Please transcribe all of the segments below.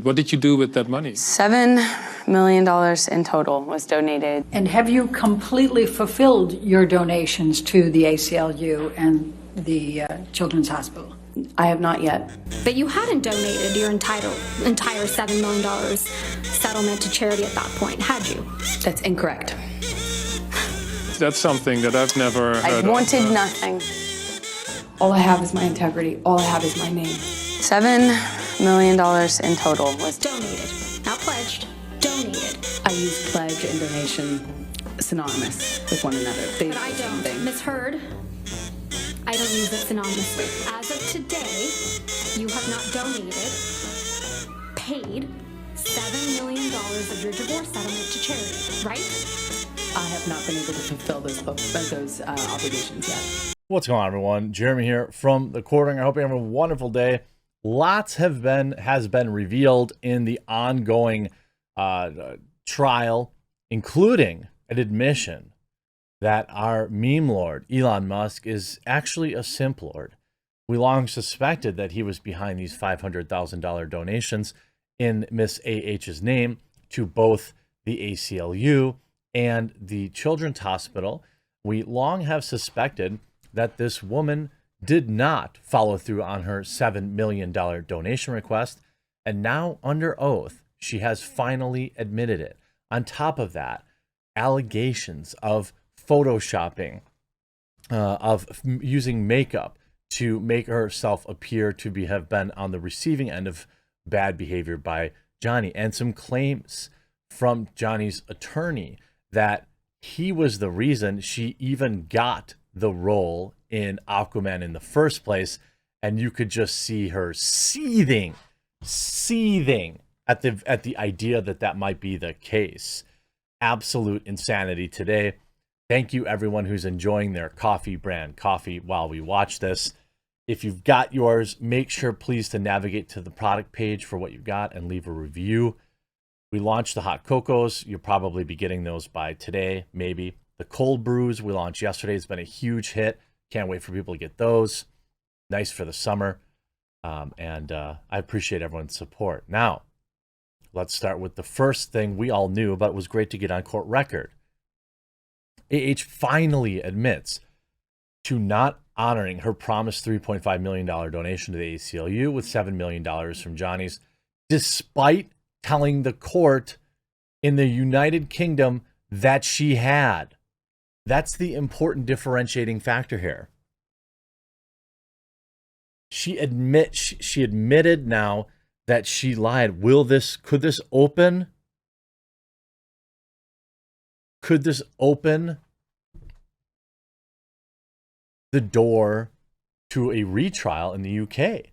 What did you do with that money? $7 million in total was donated. And have you completely fulfilled your donations to the ACLU and the Children's Hospital? I have not yet. But you hadn't donated your entire $7 million settlement to charity at that point, had you? That's incorrect. That's something that I've never heard I wanted of. nothing. All I have is my integrity. All I have is my name. $7 million in total was Donated, not pledged, donated. I use pledge and donation synonymous with one another. They But I do the same don't. thing. Ms. Heard, I don't use it synonymously. As of today, you have not donated, paid $7 million of your divorce settlement to charity, right? I have not been able to fulfill those obligations yet. What's going on, everyone? Jeremy here from the Quartering. I hope you have a wonderful day. Lots has been revealed in the ongoing trial, including an admission that our meme lord, Elon Musk, is actually a simp lord. We long suspected that he was behind these $500,000 donations in Miss AH's name to both the ACLU and the Children's Hospital. We long have suspected that this woman did not follow through on her $7 million donation request, and now under oath, she has finally admitted it. On top of that, allegations of photoshopping, of using makeup to make herself appear to have been on the receiving end of bad behavior by Johnny, and some claims from Johnny's attorney that he was the reason she even got the role in Aquaman in the first place, and you could just see her seething at the idea that that might be the case. Absolute insanity today. Thank you everyone who's enjoying their coffee brand coffee while we watch this. If you've got yours, make sure please to navigate to the product page for what you got and leave a review. We launched the hot cocos. You'll probably be getting those by today, maybe. The cold brews we launched yesterday has been a huge hit. Can't wait for people to get those. Nice for the summer. And I appreciate everyone's support. Now, let's start with the first thing we all knew, but it was great to get on court record. AH finally admits to not honoring her promised $3.5 million donation to the ACLU with $7 million from Johnny's, despite telling the court in the United Kingdom that she had. That's the important differentiating factor here. She admitted now that she lied. Could this open the door to a retrial in the UK?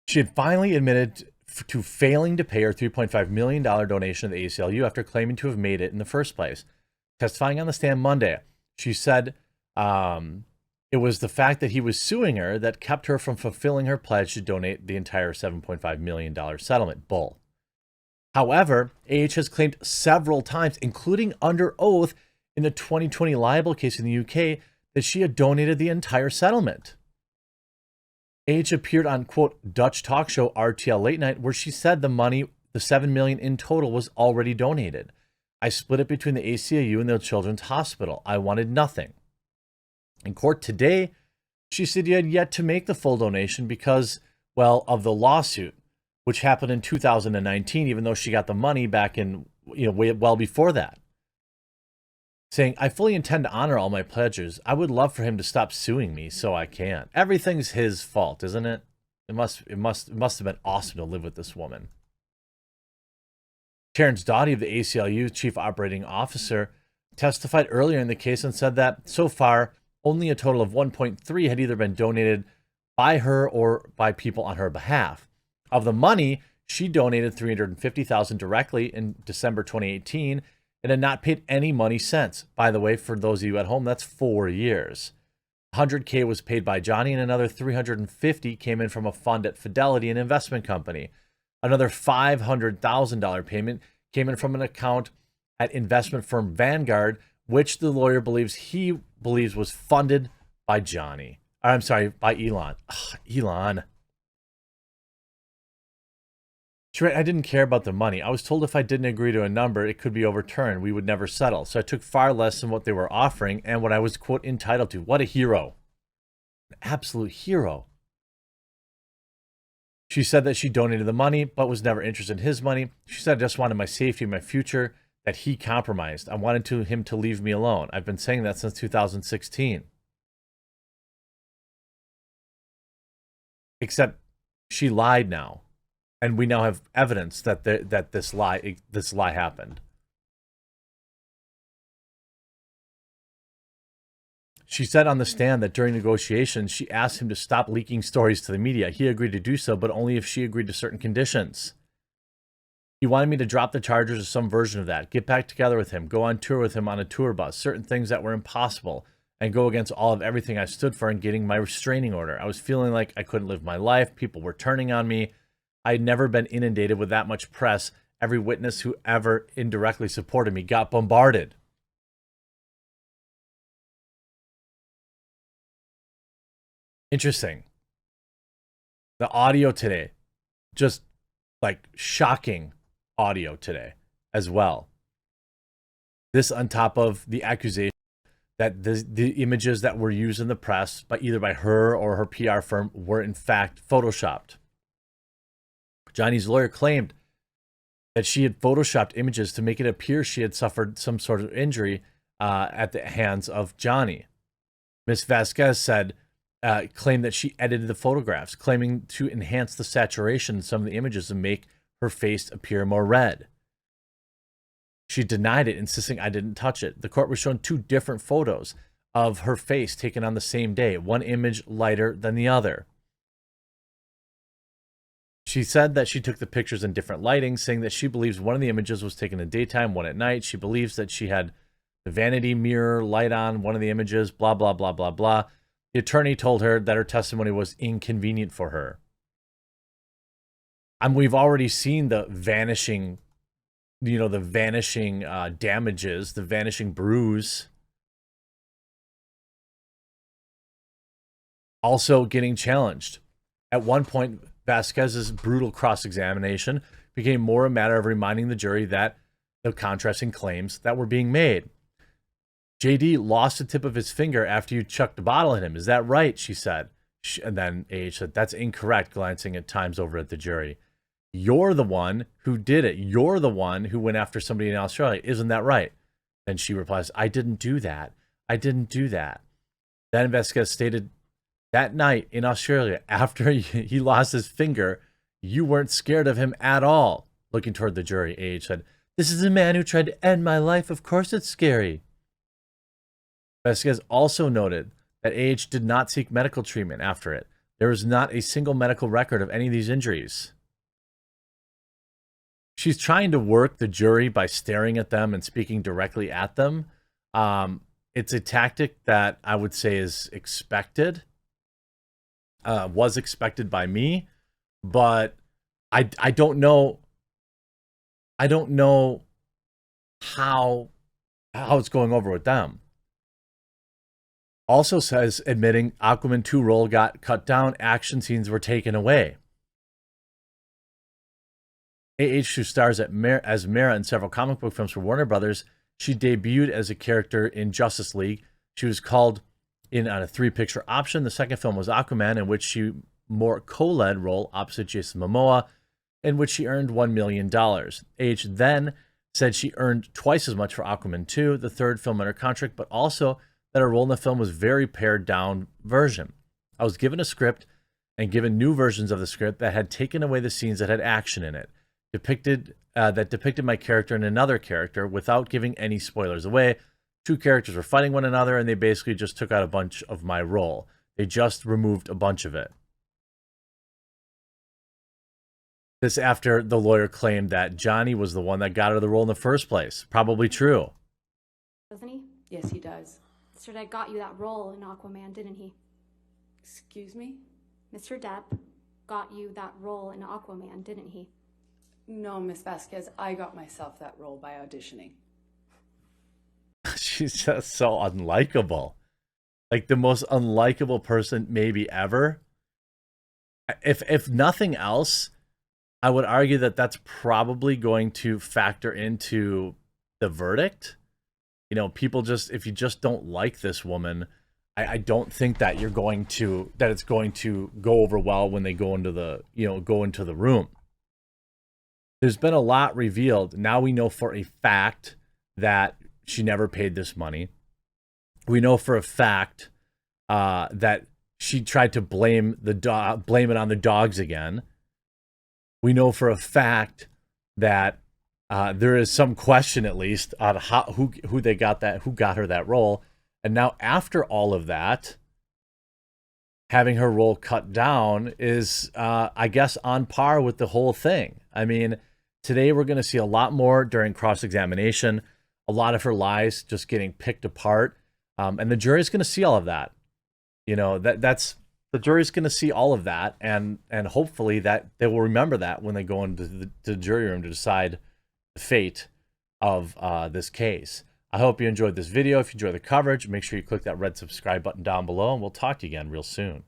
She had finally admitted to failing to pay her $3.5 million donation to the ACLU after claiming to have made it in the first place. Testifying on the stand Monday, she said it was the fact that he was suing her that kept her from fulfilling her pledge to donate the entire $7.5 million settlement. Bull. However, AH has claimed several times, including under oath in the 2020 libel case in the UK, that she had donated the entire settlement. AH appeared on, quote, Dutch talk show RTL Late Night, where she said the money, the $7 million in total, was already donated. I split it between the ACLU and the Children's Hospital. I wanted nothing. In court today, she said he had yet to make the full donation because, well, of the lawsuit, which happened in 2019, even though she got the money back in, way well before that. Saying, I fully intend to honor all my pledges. I would love for him to stop suing me so I can. Everything's his fault, isn't it? It must have been awesome to live with this woman. Terrence Doughty of the ACLU Chief Operating Officer testified earlier in the case and said that so far, only a total of 1.3 had either been donated by her or by people on her behalf. Of the money, she donated $350,000 directly in December 2018 and had not paid any money since. By the way, for those of you at home, that's 4 years. $100K was paid by Johnny, and another $350 came in from a fund at Fidelity, an investment company. Another $500,000 payment came in from an account at investment firm Vanguard, which the lawyer believes was funded by Johnny. I'm sorry, by Elon. Ugh, Elon. She wrote, I didn't care about the money. I was told if I didn't agree to a number, it could be overturned. We would never settle. So I took far less than what they were offering and what I was, quote, entitled to. What a hero. An absolute hero. She said that she donated the money, but was never interested in his money. She said, I just wanted my safety, my future, that he compromised. I wanted him to leave me alone. I've been saying that since 2016. Except she lied now. And we now have evidence that that this lie happened. She said on the stand that during negotiations, she asked him to stop leaking stories to the media. He agreed to do so, but only if she agreed to certain conditions. He wanted me to drop the charges or some version of that, get back together with him, go on tour with him on a tour bus, certain things that were impossible, and go against all of everything I stood for in getting my restraining order. I was feeling like I couldn't live my life. People were turning on me. I had never been inundated with that much press. Every witness who ever indirectly supported me got bombarded. Interesting. The audio today, just like shocking audio today as well. This on top of the accusation that the images that were used in the press by either by her or her PR firm were in fact photoshopped. Johnny's lawyer claimed that she had photoshopped images to make it appear she had suffered some sort of injury at the hands of Johnny. Ms. Vasquez said, claimed that she edited the photographs, claiming to enhance the saturation in some of the images and make her face appear more red. She denied it, insisting I didn't touch it. The court was shown two different photos of her face taken on the same day, one image lighter than the other. She said that she took the pictures in different lighting, saying that she believes one of the images was taken in daytime, one at night. She believes that she had the vanity mirror light on one of the images, blah, blah, blah, blah, blah. The attorney told her that her testimony was inconvenient for her. We've already seen the vanishing, damages, the vanishing bruise. Also getting challenged. At one point, Vasquez's brutal cross-examination became more a matter of reminding the jury that the contrasting claims that were being made. JD lost the tip of his finger after you chucked the bottle at him. Is that right? She said. And then AH said, that's incorrect, glancing at times over at the jury. You're the one who did it. You're the one who went after somebody in Australia. Isn't that right? And she replies, I didn't do that. I didn't do that. Then Vasquez stated, that night in Australia, after he lost his finger, you weren't scared of him at all. Looking toward the jury, AH said, this is a man who tried to end my life. Of course it's scary. Vasquez also noted that AH did not seek medical treatment after it. There was not a single medical record of any of these injuries. She's trying to work the jury by staring at them and speaking directly at them. It's a tactic that I would say is expected. Was expected by me, but I don't know. I don't know how it's going over with them. Also says admitting Aquaman 2 role got cut down, action scenes were taken away. AH, who stars as Mera in several comic book films for Warner Brothers, she debuted as a character in Justice League. She was called in on a 3-picture option. The second film was Aquaman, in which she more co-led role opposite Jason Momoa, in which she earned $1 million. AH then said she earned twice as much for Aquaman 2, the third film under contract, but also that her role in the film was very pared down version. I was given a script and given new versions of the script that had taken away the scenes that had action in it, depicted my character and another character without giving any spoilers away. Two characters were fighting one another, and they basically just took out a bunch of my role. They just removed a bunch of it. This after the lawyer claimed that Johnny was the one that got her the role in the first place. Probably true. Doesn't he? Yes, he does. Mr. Depp got you that role in Aquaman, didn't he? Excuse me? Mr. Depp got you that role in Aquaman, didn't he? No, Miss Vasquez, I got myself that role by auditioning. She's just so unlikable. Like the most unlikable person maybe ever. If nothing else, I would argue that that's probably going to factor into the verdict. You know, people just, if you just don't like this woman, I don't think that you're going to, that it's going to go over well when they go into the, you know, go into the room. There's been a lot revealed. Now we know for a fact that she never paid this money. We know for a fact that she tried to blame it on the dogs again. We know for a fact that there is some question, at least, on who got her that role. And now, after all of that, having her role cut down is, I guess, on par with the whole thing. I mean, today we're going to see a lot more during cross-examination, a lot of her lies just getting picked apart, and the jury's going to see all of that. You know, that's the jury's going to see all of that, and hopefully that they will remember that when they go into the jury room to decide the fate of this case. I hope you enjoyed this video. If you enjoyed the coverage, make sure you click that red subscribe button down below, and we'll talk to you again real soon.